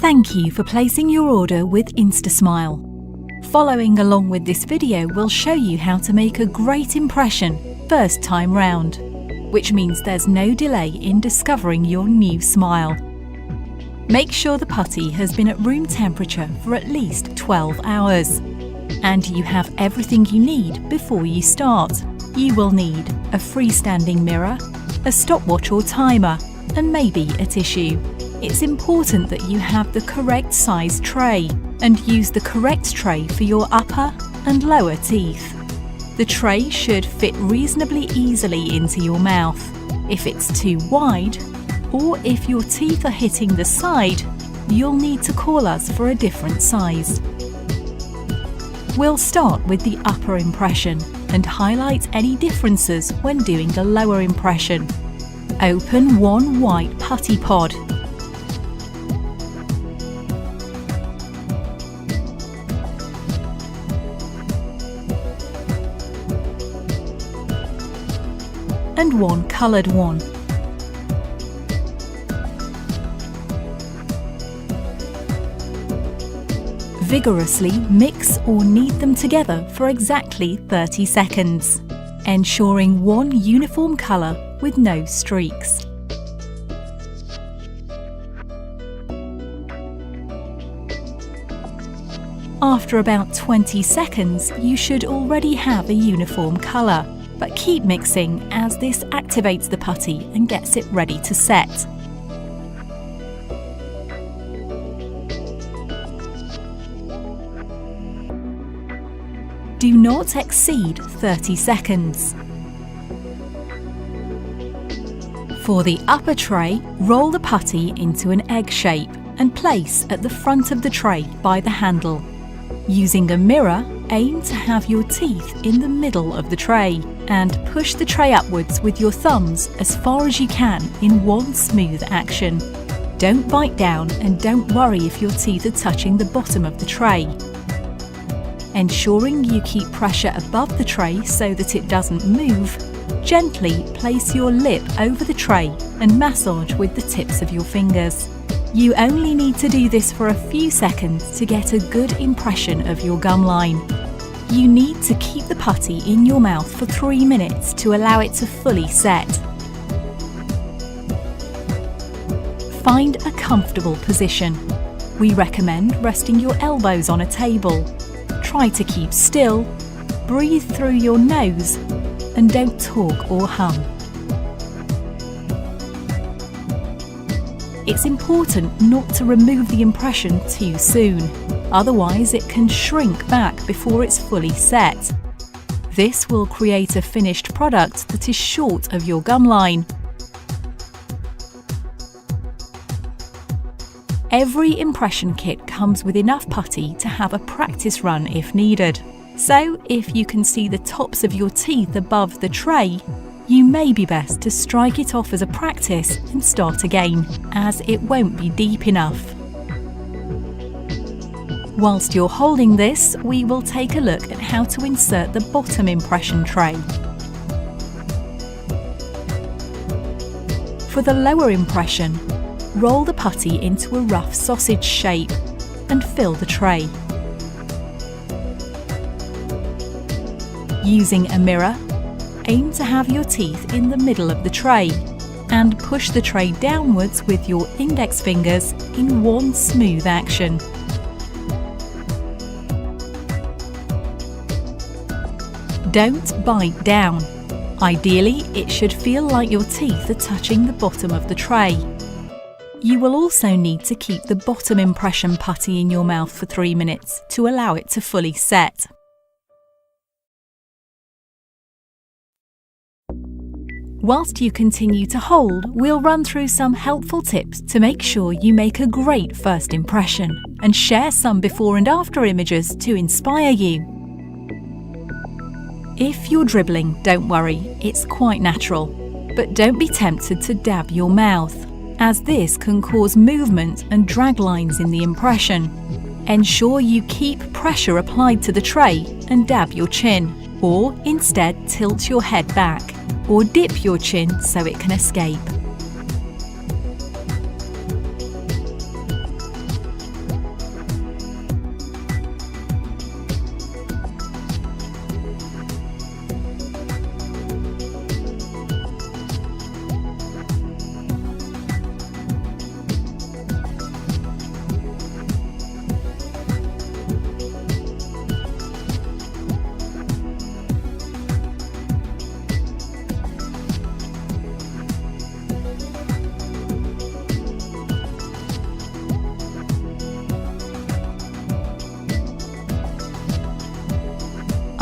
Thank you for placing your order with InstaSmile. Following along with this video will show you how to make a great impression first time round, which means there's no delay in discovering your new smile. Make sure the putty has been at room temperature for at least 12 hours. And you have everything you need before you start. You will need a freestanding mirror, a stopwatch or timer, and maybe a tissue. It's important that you have the correct size tray and use the correct tray for your upper and lower teeth. The tray should fit reasonably easily into your mouth. If it's too wide, or if your teeth are hitting the side, you'll need to call us for a different size. We'll start with the upper impression and highlight any differences when doing the lower impression. Open one white putty pod. And one coloured one. Vigorously mix or knead them together for exactly 30 seconds, ensuring one uniform colour with no streaks. After about 20 seconds, you should already have a uniform colour, but keep mixing as this activates the putty and gets it ready to set. Do not exceed 30 seconds. For the upper tray, roll the putty into an egg shape and place at the front of the tray by the handle. Using a mirror, aim to have your teeth in the middle of the tray and push the tray upwards with your thumbs as far as you can in one smooth action. Don't bite down and don't worry if your teeth are touching the bottom of the tray. Ensuring you keep pressure above the tray so that it doesn't move, gently place your lip over the tray and massage with the tips of your fingers. You only need to do this for a few seconds to get a good impression of your gum line. You need to keep the putty in your mouth for 3 minutes to allow it to fully set. Find a comfortable position. We recommend resting your elbows on a table. Try to keep still, breathe through your nose, and don't talk or hum. It's important not to remove the impression too soon, otherwise it can shrink back before it's fully set. This will create a finished product that is short of your gum line. Every impression kit comes with enough putty to have a practice run if needed. So, if you can see the tops of your teeth above the tray, you may be best to strike it off as a practice and start again, as it won't be deep enough. Whilst you're holding this, we will take a look at how to insert the bottom impression tray. For the lower impression, roll the putty into a rough sausage shape and fill the tray. Using a mirror, aim to have your teeth in the middle of the tray and push the tray downwards with your index fingers in one smooth action. Don't bite down. Ideally, it should feel like your teeth are touching the bottom of the tray. You will also need to keep the bottom impression putty in your mouth for 3 minutes to allow it to fully set. Whilst you continue to hold, we'll run through some helpful tips to make sure you make a great first impression and share some before and after images to inspire you. If you're dribbling, don't worry, it's quite natural. But don't be tempted to dab your mouth, as this can cause movement and drag lines in the impression. Ensure you keep pressure applied to the tray and dab your chin, or instead tilt your head back, or dip your chin so it can escape.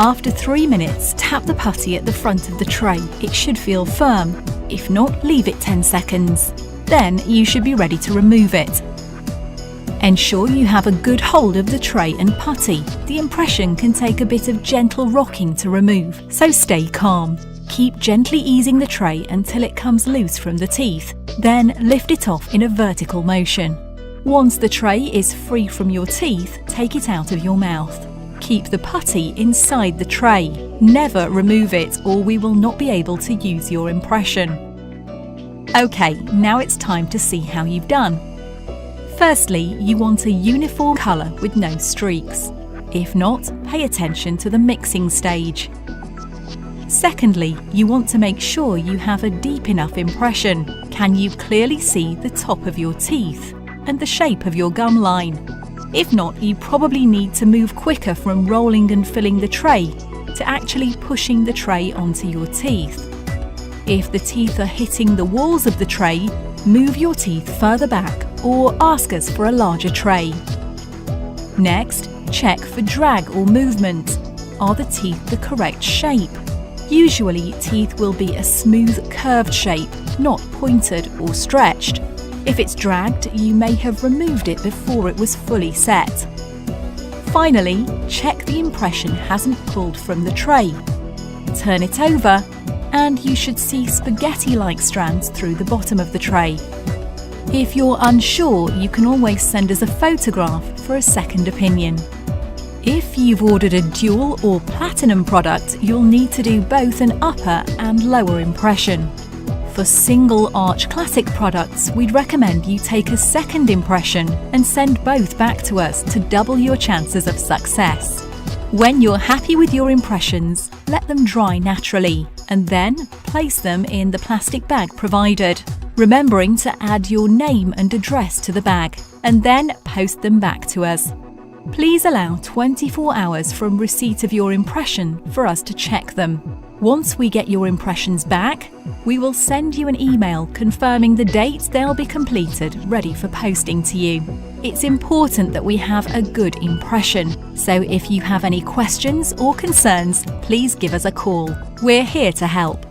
After 3 minutes, tap the putty at the front of the tray. It should feel firm. If not, leave it 10 seconds. Then you should be ready to remove it. Ensure you have a good hold of the tray and putty. The impression can take a bit of gentle rocking to remove, so stay calm. Keep gently easing the tray until it comes loose from the teeth. Then lift it off in a vertical motion. Once the tray is free from your teeth, take it out of your mouth. Keep the putty inside the tray. Never remove it or we will not be able to use your impression. Okay, now it's time to see how you've done. Firstly, you want a uniform colour with no streaks. If not, pay attention to the mixing stage. Secondly, you want to make sure you have a deep enough impression. Can you clearly see the top of your teeth and the shape of your gum line? If not, you probably need to move quicker from rolling and filling the tray to actually pushing the tray onto your teeth. If the teeth are hitting the walls of the tray, move your teeth further back or ask us for a larger tray. Next, check for drag or movement. Are the teeth the correct shape? Usually, teeth will be a smooth, curved shape, not pointed or stretched. If it's dragged, you may have removed it before it was fully set. Finally, check the impression hasn't pulled from the tray. Turn it over, and you should see spaghetti-like strands through the bottom of the tray. If you're unsure, you can always send us a photograph for a second opinion. If you've ordered a dual or platinum product, you'll need to do both an upper and lower impression. For single arch classic products, we'd recommend you take a second impression and send both back to us to double your chances of success. When you're happy with your impressions, let them dry naturally and then place them in the plastic bag provided, remembering to add your name and address to the bag and then post them back to us. Please allow 24 hours from receipt of your impression for us to check them. Once we get your impressions back, we will send you an email confirming the date they'll be completed, ready for posting to you. It's important that we have a good impression, so if you have any questions or concerns, please give us a call. We're here to help.